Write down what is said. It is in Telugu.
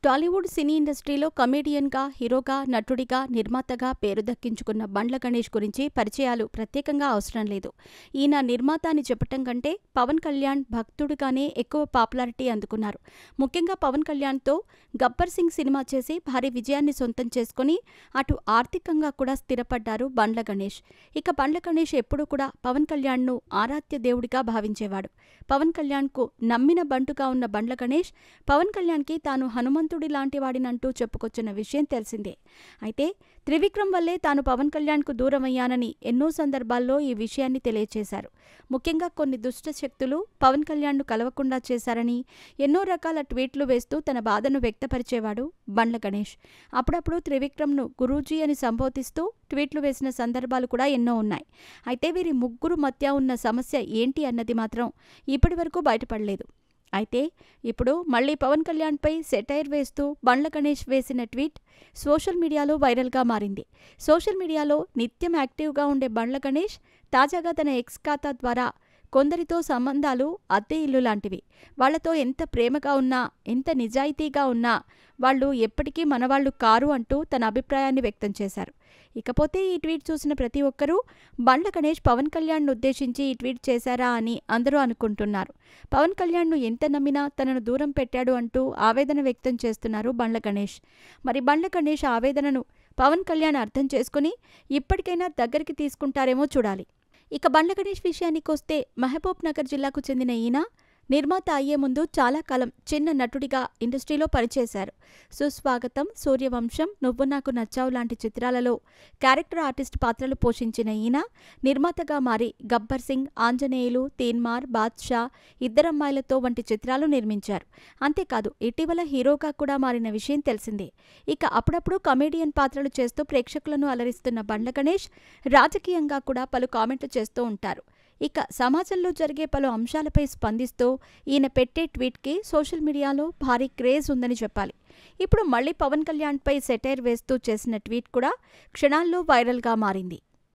టాలీవుడ్ సినీ ఇండస్ట్రీలో కమెడియన్గా, హీరోగా, నటుడిగా, నిర్మాతగా పేరు దక్కించుకున్న బండ్ల గణేష్ గురించి పరిచయాలు ప్రత్యేకంగా అవసరం లేదు. ఈయన నిర్మాత అని చెప్పటం కంటే పవన్ కళ్యాణ్ భక్తుడిగానే ఎక్కువ పాపులారిటీ అందుకున్నారు. ముఖ్యంగా పవన్ కళ్యాణ్తో గబ్బర్ సింగ్ సినిమా చేసి భారీ విజయాన్ని సొంతం చేసుకుని అటు ఆర్థికంగా కూడా స్థిరపడ్డారు బండ్ల గణేష్. ఇక బండ్ల గణేష్ ఎప్పుడూ కూడా పవన్ కళ్యాణ్ను ఆరాధ్య దేవుడిగా భావించేవాడు. పవన్ కళ్యాణ్కు నమ్మిన బంటుగా ఉన్న బండ్ల గణేష్ పవన్ కళ్యాణ్కి తాను హనుమంతుడి లాంటి వాడినంటూ చెప్పుకొచ్చిన విషయం తెలిసిందే. అయితే త్రివిక్రమ్ వల్లే తాను పవన్ కళ్యాణ్కు దూరమయ్యానని ఎన్నో సందర్భాల్లో ఈ విషయాన్ని తెలియచేశారు. ముఖ్యంగా కొన్ని దుష్ట శక్తులు పవన్ కళ్యాణ్ను కలవకుండా చేశారని ఎన్నో రకాల ట్వీట్లు వేస్తూ తన బాధను వ్యక్తపరిచేవాడు బండ్ల గణేష్. అప్పుడప్పుడు త్రివిక్రమ్ను గురూజీ అని సంబోధిస్తూ ట్వీట్లు వేసిన సందర్భాలు కూడా ఎన్నో ఉన్నాయి. అయితే వీరి ముగ్గురు మధ్య ఉన్న సమస్య ఏంటి అన్నది మాత్రం ఇప్పటివరకు బయటపడలేదు. అయితే ఇప్పుడు మళ్ళీ పవన్ కళ్యాణ్పై సెటైర్ వేస్తూ బండ్ల గణేష్ వేసిన ట్వీట్ సోషల్ మీడియాలో వైరల్గా మారింది. సోషల్ మీడియాలో నిత్యం యాక్టివ్గా ఉండే బండ్ల గణేష్ తాజాగా తన ఎక్స్ ఖాతా ద్వారా కొందరితో సంబంధాలు అద్దె ఇల్లు లాంటివి, వాళ్లతో ఎంత ప్రేమగా ఉన్నా, ఎంత నిజాయితీగా ఉన్నా వాళ్ళు ఎప్పటికీ మనవాళ్లు కారు అంటూ తన అభిప్రాయాన్ని వ్యక్తం చేశారు. ఇకపోతే ఈ ట్వీట్ చూసిన ప్రతి ఒక్కరూ బండ్ల గణేష్ పవన్ కళ్యాణ్ను ఉద్దేశించి ఈ ట్వీట్ చేశారా అని అందరూ అనుకుంటున్నారు. పవన్ కళ్యాణ్ను ఎంత నమ్మినా తనను దూరం పెట్టాడు అంటూ ఆవేదన వ్యక్తం చేస్తున్నారు బండ్ల గణేష్. మరి బండ్ల గణేష్ ఆవేదనను పవన్ కళ్యాణ్ అర్థం చేసుకుని ఇప్పటికైనా దగ్గరికి తీసుకుంటారేమో చూడాలి. ఇక బండ్ల గణేష్ విషయానికొస్తే మహబూబ్ నగర్ జిల్లాకు చెందిన ఈయన నిర్మాత అయ్యే ముందు చాలా కాలం చిన్న నటుడిగా ఇండస్ట్రీలో పనిచేశారు. సుస్వాగతం, సూర్యవంశం, నువ్వు నాకు నచ్చావు లాంటి చిత్రాలలో క్యారెక్టర్ ఆర్టిస్ట్ పాత్రలు పోషించిన ఈయన నిర్మాతగా మారి గబ్బర్ సింగ్, ఆంజనేయులు, తీన్మార్, బాద్షా, ఇద్దరమ్మాయిలతో వంటి చిత్రాలు నిర్మించారు. అంతేకాదు ఇటీవల హీరోగా కూడా మారిన విషయం తెలిసిందే. ఇక అప్పుడప్పుడు కమెడియన్ పాత్రలు చేస్తూ ప్రేక్షకులను అలరిస్తున్న బండ్ల గణేష్ రాజకీయంగా కూడా పలు కామెంట్లు చేస్తూ ఉంటారు. ఇక సమాజంలో జరిగే పలు అంశాలపై స్పందిస్తూ ఈయన పెట్టే ట్వీట్కి సోషల్ మీడియాలో భారీ క్రేజ్ ఉందని చెప్పాలి. ఇప్పుడు మళ్ళీ పవన్ కళ్యాణ్పై సెటైర్ వేస్తూ చేసిన ట్వీట్ కూడా క్షణాల్లో వైరల్గా మారింది.